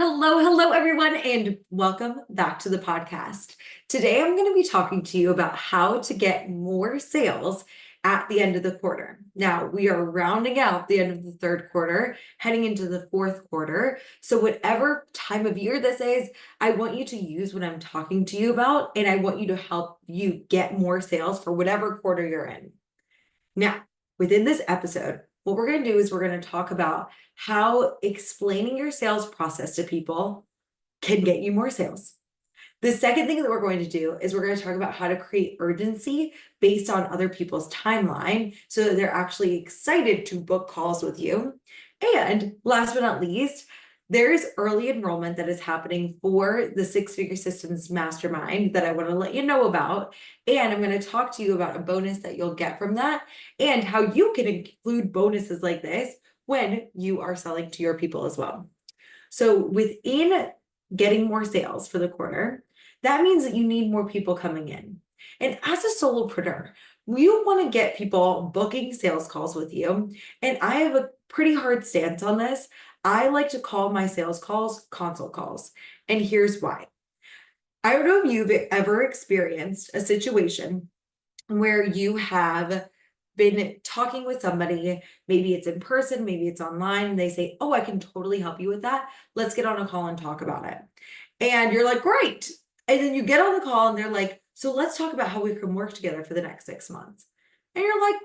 Hello, everyone, and welcome back to the podcast. Today, I'm going to be talking to you about how to get more sales at the end of the quarter. Now, we are rounding out the end of the third quarter, heading into the fourth quarter. So, whatever time of year this is, I want you to use what I'm talking to you about, and I want you to help you get more sales for whatever quarter you're in. Now, within this episode, what we're going to do is we're going to talk about how explaining your sales process to people can get you more sales. The second thing that we're going to do is we're going to talk about how to create urgency based on other people's timeline so that they're actually excited to book calls with you. And last but not least, there's early enrollment that is happening for the Six Figure Systems Mastermind that I want to let you know about. And I'm going to talk to you about a bonus that you'll get from that and how you can include bonuses like this when you are selling to your people as well. So within getting more sales for the quarter, that means that you need more people coming in. And as a solopreneur, you want to get people booking sales calls with you. And I have a pretty hard stance on this. I like to call my sales calls consult calls. And here's why. I don't know if you've ever experienced a situation where you have been talking with somebody, maybe it's in person, maybe it's online, and they say, "Oh, I can totally help you with that. Let's get on a call and talk about it." And you're like, "Great." And then you get on the call and they're like, "So let's talk about how we can work together for the next 6 months." And you're like,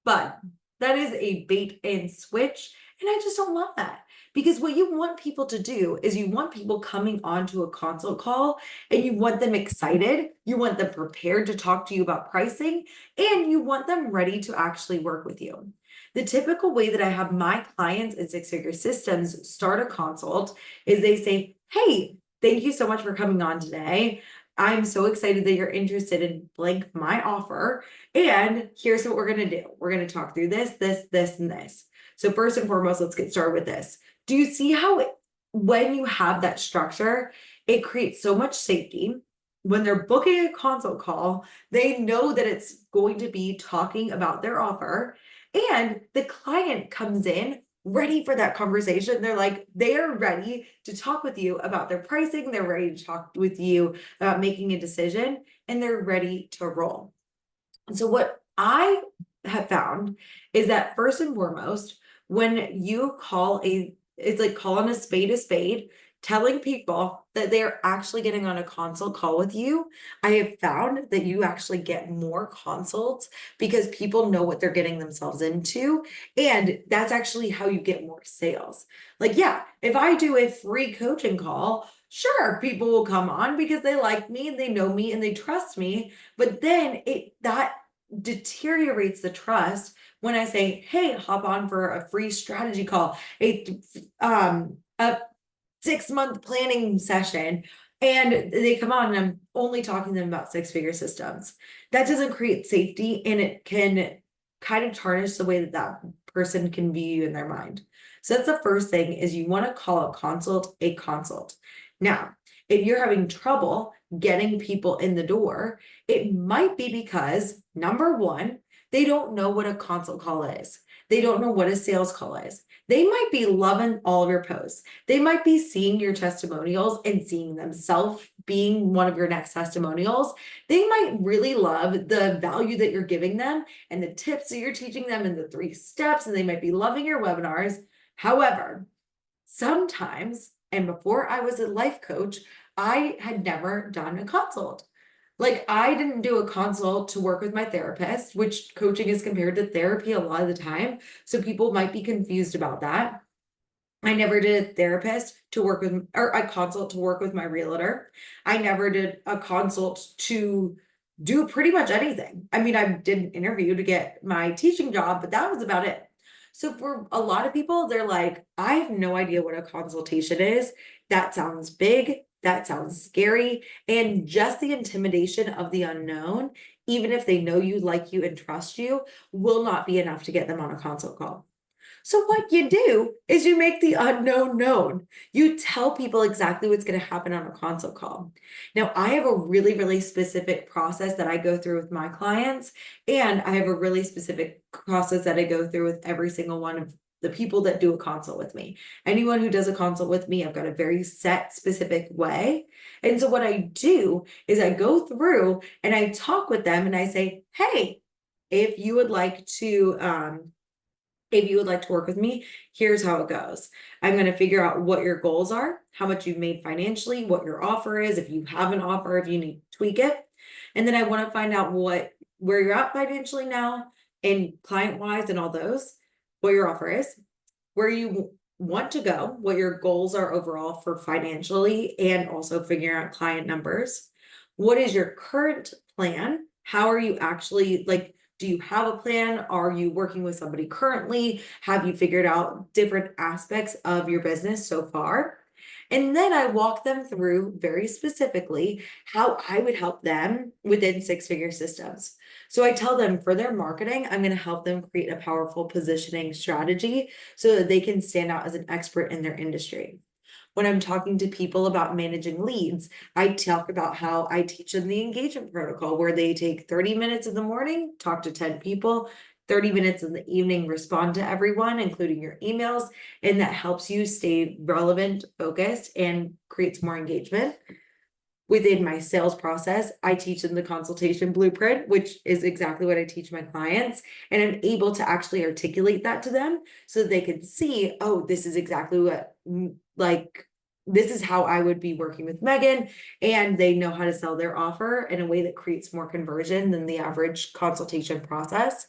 "But that is a bait and switch." And I just don't love that. Because what you want people to do is you want people coming onto a consult call and you want them excited, you want them prepared to talk to you about pricing, and you want them ready to actually work with you. The typical way that I have my clients in Six Figure Systems start a consult is they say, "Hey, thank you so much for coming on today. I'm so excited that you're interested in blank my offer. And here's what we're going to do. We're going to talk through this, and this." So first and foremost, let's get started with this. Do you see how when you have that structure, it creates so much safety? When they're booking a consult call, they know that it's going to be talking about their offer, and the client comes in ready for that conversation. They are ready to talk with you about their pricing. They're ready to talk with you about making a decision, and they're ready to roll. And so what I have found is that first and foremost, when you it's like calling a spade, telling people that they're actually getting on a consult call with you, I have found that you actually get more consults because people know what they're getting themselves into. And that's actually how you get more sales. Like, yeah, if I do a free coaching call, sure, people will come on because they like me and they know me and they trust me. But then that deteriorates the trust when I say, "Hey, hop on for a free strategy call, a 6-month planning session," and they come on and I'm only talking to them about Six Figure Systems. That doesn't create safety, and it can kind of tarnish the way that that person can view you in their mind. So that's the first thing, is you want to call a consult a consult. Now, if you're having trouble getting people in the door, it might be because, number one, they don't know what a consult call is. They don't know what a sales call is. They might be loving all of your posts. They might be seeing your testimonials and seeing themselves being one of your next testimonials. They might really love the value that you're giving them and the tips that you're teaching them and the 3 steps, and they might be loving your webinars. However, sometimes, and before I was a life coach, I had never done a consult. Like, I didn't do a consult to work with my therapist, which coaching is compared to therapy a lot of the time. So people might be confused about that. I never did a therapist to work with, or a consult to work with my realtor. I never did a consult to do pretty much anything. I mean, I did an interview to get my teaching job, but that was about it. So for a lot of people, they're like, "I have no idea what a consultation is. That sounds big. That sounds scary." And just the intimidation of the unknown, even if they know you, like you, and trust you, will not be enough to get them on a consult call. So what you do is you make the unknown known. You tell people exactly what's going to happen on a consult call. Now, I have a really, really specific process that I go through with my clients, and I have a really specific process that I go through with every single one of the people that do a consult with me. Anyone who does a consult with me, I've got a very set, specific way. And so what I do is I go through and I talk with them and I say, hey, if you would like to work with me, here's how it goes. I'm going to figure out what your goals are, how much you've made financially, what your offer is, if you have an offer, if you need to tweak it. And then I want to find out where you're at financially now and client-wise and all those, what your offer is, where you want to go, what your goals are overall for financially, and also figuring out client numbers. What is your current plan? How are you actually, like, do you have a plan? Are you working with somebody currently? Have you figured out different aspects of your business so far? And then I walk them through very specifically how I would help them within six-figure systems. So I tell them for their marketing, I'm going to help them create a powerful positioning strategy so that they can stand out as an expert in their industry. When I'm talking to people about managing leads, I talk about how I teach them the engagement protocol, where they take 30 minutes in the morning, talk to 10 people, 30 minutes in the evening, respond to everyone, including your emails, and that helps you stay relevant, focused, and creates more engagement. Within my sales process, I teach them the consultation blueprint, which is exactly what I teach my clients. And I'm able to actually articulate that to them so that they can see, oh, this is exactly what, this is how I would be working with Megan. And they know how to sell their offer in a way that creates more conversion than the average consultation process.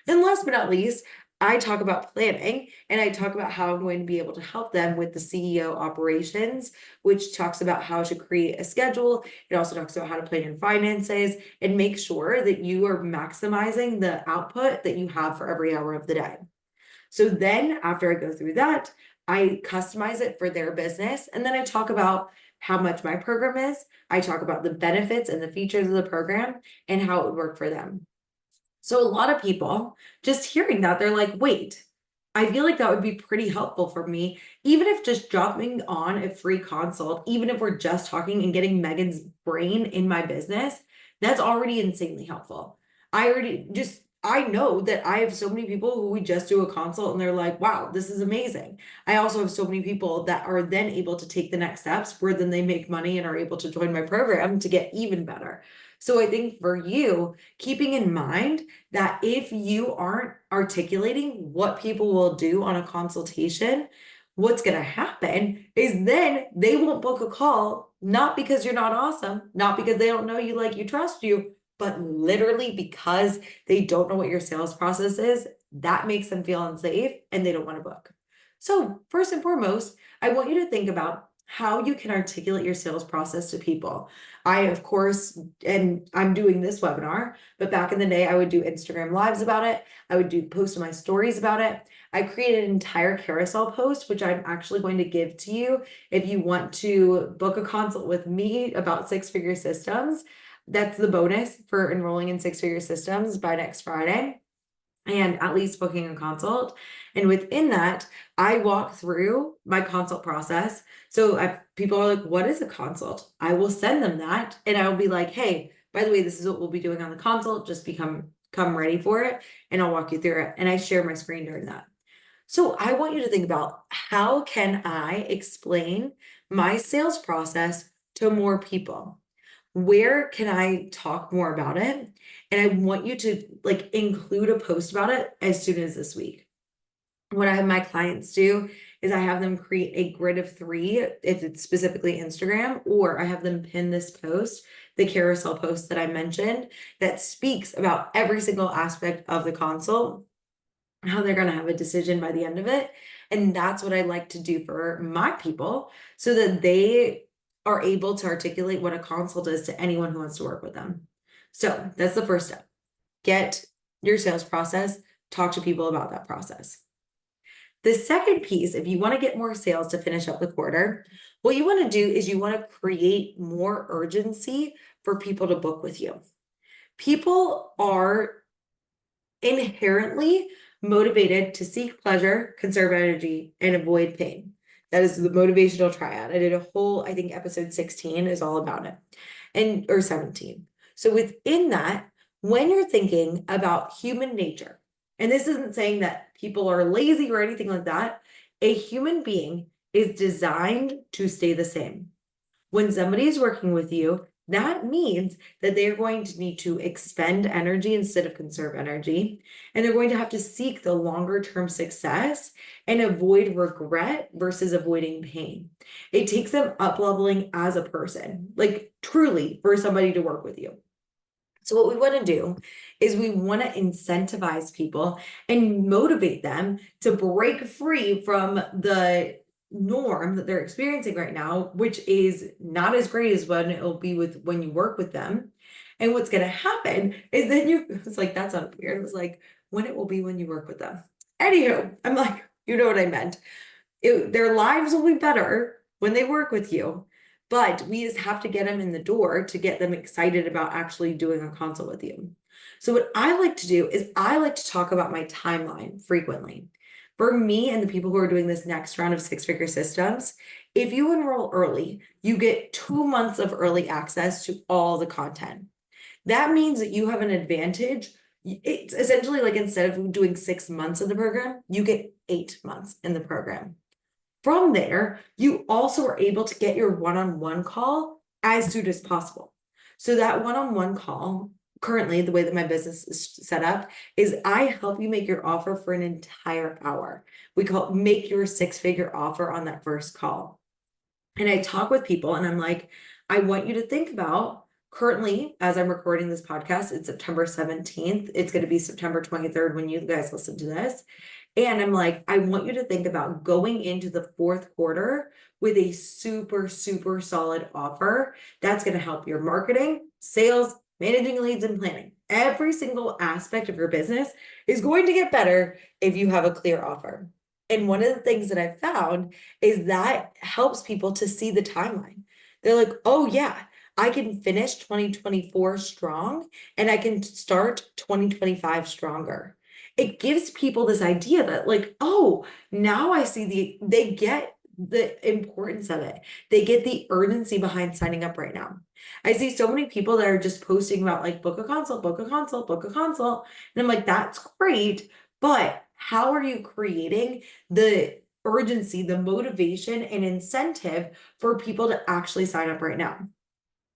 And last but not least, I talk about planning and I talk about how I'm going to be able to help them with the CEO operations, which talks about how to create a schedule. It also talks about how to plan your finances and make sure that you are maximizing the output that you have for every hour of the day. So then after I go through that, I customize it for their business. And then I talk about how much my program is. I talk about the benefits and the features of the program and how it would work for them. So a lot of people just hearing that, they're like, wait, I feel like that would be pretty helpful for me, even if just dropping on a free consult, even if we're just talking and getting Megan's brain in my business, that's already insanely helpful. I know that I have so many people who we just do a consult and they're like, wow, this is amazing. I also have so many people that are then able to take the next steps where then they make money and are able to join my program to get even better. So I think for you, keeping in mind that if you aren't articulating what people will do on a consultation, what's going to happen is then they won't book a call, not because you're not awesome, not because they don't know you, like you, trust you, but literally because they don't know what your sales process is. That makes them feel unsafe and they don't want to book. So first and foremost, I want you to think about how you can articulate your sales process to people. I, of course, and I'm doing this webinar, but back in the day, I would do Instagram lives about it. I would do post my stories about it. I created an entire carousel post, which I'm actually going to give to you if you want to book a consult with me about six-figure systems. That's the bonus for enrolling in six-figure systems by next Friday, and at least booking a consult. And within that, I walk through my consult process. So people are like, what is a consult? I will send them that. And I will be like, hey, by the way, this is what we'll be doing on the consult. Just come ready for it. And I'll walk you through it. And I share my screen during that. So I want you to think about, how can I explain my sales process to more people? Where can I talk more about it? And I want you to include a post about it as soon as this week. What I have my clients do is I have them create a grid of 3, if it's specifically Instagram, or I have them pin this post, the carousel post that I mentioned, that speaks about every single aspect of the consult, how they're going to have a decision by the end of it. And that's what I like to do for my people so that they are able to articulate what a consult is to anyone who wants to work with them. So that's the first step. Get your sales process, talk to people about that process. The second piece, if you want to get more sales to finish up the quarter, what you want to do is you want to create more urgency for people to book with you. People are inherently motivated to seek pleasure, conserve energy, and avoid pain. That is the motivational triad. I did a whole, I think episode 16 is all about it, or 17. So within that, when you're thinking about human nature, and this isn't saying that people are lazy or anything like that. A human being is designed to stay the same. When somebody is working with you, that means that they're going to need to expend energy instead of conserve energy. And they're going to have to seek the longer term success and avoid regret versus avoiding pain. It takes them up leveling as a person, like truly, for somebody to work with you. So what we want to do is we want to incentivize people and motivate them to break free from the norm that they're experiencing right now, which is not as great as when it'll be with when you work with them. And what's going to happen is then it's like, that sounded weird. It was like, when it will be when you work with them. Anywho, I'm like, you know what I meant. Their lives will be better when they work with you. But we just have to get them in the door to get them excited about actually doing a consult with you. So what I like to do is I like to talk about my timeline frequently. For me and the people who are doing this next round of six-figure systems, if you enroll early, you get 2 months of early access to all the content. That means that you have an advantage. It's essentially like instead of doing 6 months of the program, you get 8 months in the program. From there, you also are able to get your one-on-one call as soon as possible. So that one-on-one call, currently the way that my business is set up, is I help you make your offer for an entire hour. We call it make your six-figure offer on that first call. And I talk with people and I'm like, I want you to think about currently, as I'm recording this podcast, it's September 17th. It's going to be September 23rd when you guys listen to this. And I'm like, I want you to think about going into the fourth quarter with a super, super solid offer that's going to help your marketing, sales, managing leads, and planning. Every single aspect of your business is going to get better if you have a clear offer. And one of the things that I've found is that helps people to see the timeline. They're like, oh yeah, I can finish 2024 strong and I can start 2025 stronger. It gives people this idea that like, oh, now I see they get the importance of it. They get the urgency behind signing up right now. I see so many people that are just posting about like book a consult, book a consult, book a consult. And I'm like, that's great, but how are you creating the urgency, the motivation and incentive for people to actually sign up right now?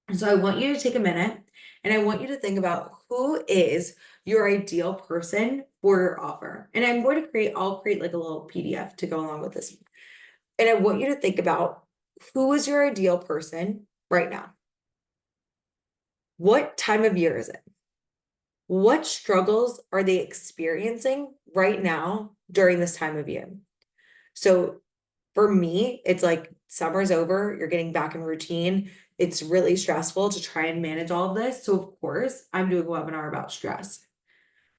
And so I want you to take a minute and I want you to think about who is your ideal person for your offer. And I'll create like a little PDF to go along with this. And I want you to think about who is your ideal person right now? What time of year is it? What struggles are they experiencing right now during this time of year? So for me, it's like summer's over, you're getting back in routine. It's really stressful to try and manage all of this. So of course, I'm doing a webinar about stress.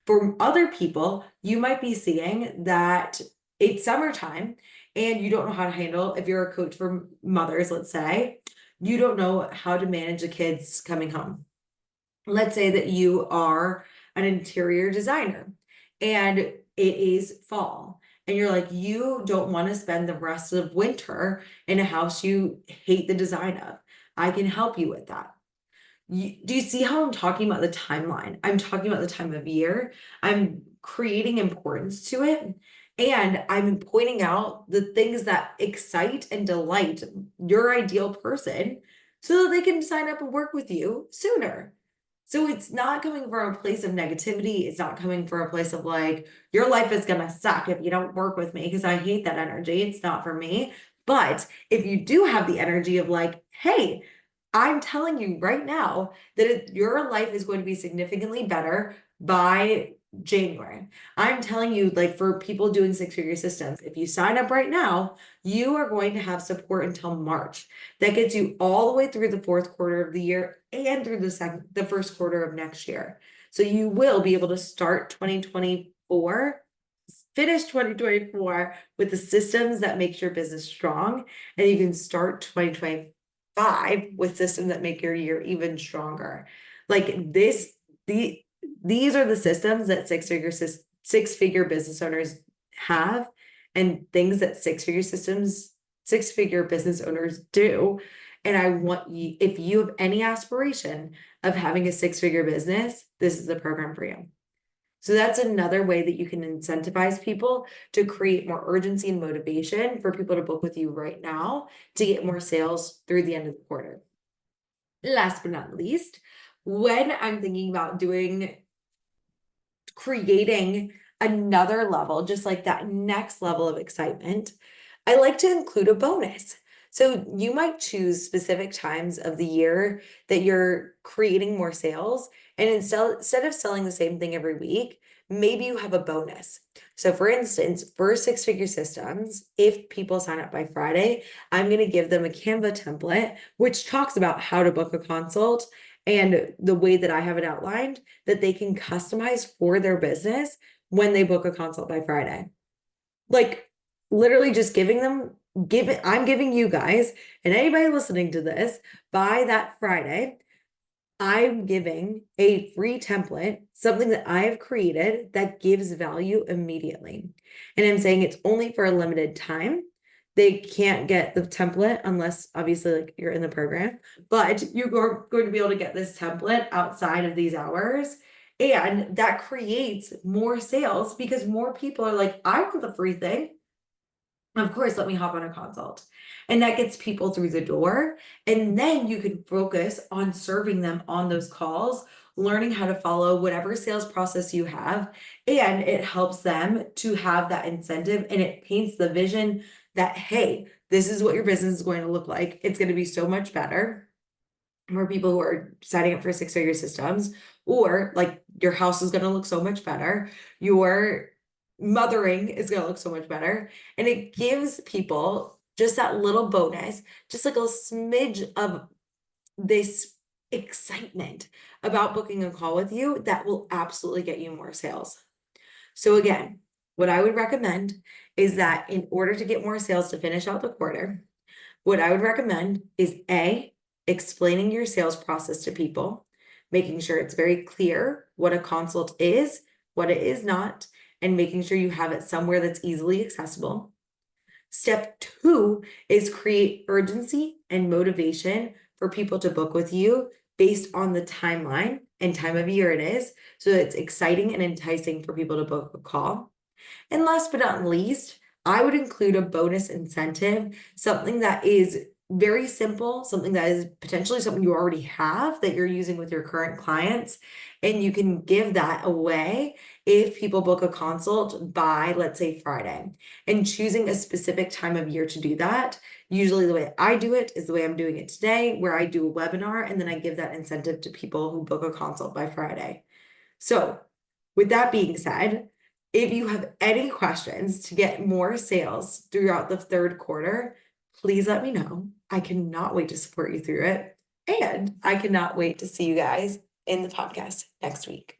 For other people, you might be seeing that it's summertime and you don't know how to handle, if you're a coach for mothers, let's say, you don't know how to manage the kids coming home. Let's say that you are an interior designer and it is fall and you're like, you don't want to spend the rest of winter in a house you hate the design of. I can help you with that. Do you see how I'm talking about the timeline? I'm talking about the time of year. I'm creating importance to it. And I'm pointing out the things that excite and delight your ideal person so that they can sign up and work with you sooner. So it's not coming from a place of negativity. It's not coming from a place of like, your life is going to suck if you don't work with me because I hate that energy. It's not for me. But if you do have the energy of like, hey, I'm telling you right now that your life is going to be significantly better by January. I'm telling you, like for people doing six-figure systems, if you sign up right now, you are going to have support until March. That gets you all the way through the fourth quarter of the year and through the first quarter of next year. So you will be able to start 2024, finish 2024 with the systems that makes your business strong, and you can start 2025 with systems that make your year even stronger. Like these are the systems that six-figure business owners have and things that six-figure business owners do. And I want you, if you have any aspiration of having a six-figure business, this is the program for you. So that's another way that you can incentivize people to create more urgency and motivation for people to book with you right now to get more sales through the end of the quarter. Last but not least, when I'm thinking about creating another level, just like that next level of excitement, I like to include a bonus. So you might choose specific times of the year that you're creating more sales. And instead of selling the same thing every week, maybe you have a bonus. So for instance, for six-figure systems, if people sign up by Friday, I'm going to give them a Canva template, which talks about how to book a consult and the way that I have it outlined that they can customize for their business when they book a consult by Friday. Like literally just I'm giving you guys and anybody listening to this by that Friday, I'm giving a free template, something that I have created that gives value immediately. And I'm saying it's only for a limited time. They can't get the template unless obviously like you're in the program, but you're going to be able to get this template outside of these hours. And that creates more sales because more people are like, I want the free thing. Of course, let me hop on a consult. And that gets people through the door. And then you can focus on serving them on those calls, learning how to follow whatever sales process you have. And it helps them to have that incentive and it paints the vision that, hey, this is what your business is going to look like. It's going to be so much better for people who are signing up for six-figure systems, or like your house is going to look so much better. Your mothering is going to look so much better. And it gives people just that little bonus, just like a smidge of this excitement about booking a call with you that will absolutely get you more sales. So again, what I would recommend is that in order to get more sales to finish out the quarter, what I would recommend is A, explaining your sales process to people, making sure it's very clear what a consult is, what it is not, and making sure you have it somewhere that's easily accessible. Step 2 is create urgency and motivation for people to book with you based on the timeline and time of year it is, so it's exciting and enticing for people to book a call. And last but not least, I would include a bonus incentive, something that is very simple, something that is potentially something you already have that you're using with your current clients. And you can give that away if people book a consult by, let's say, Friday. And choosing a specific time of year to do that. Usually the way I do it is the way I'm doing it today, where I do a webinar and then I give that incentive to people who book a consult by Friday. So with that being said, if you have any questions to get more sales throughout the third quarter, please let me know. I cannot wait to support you through it. And I cannot wait to see you guys in the podcast next week.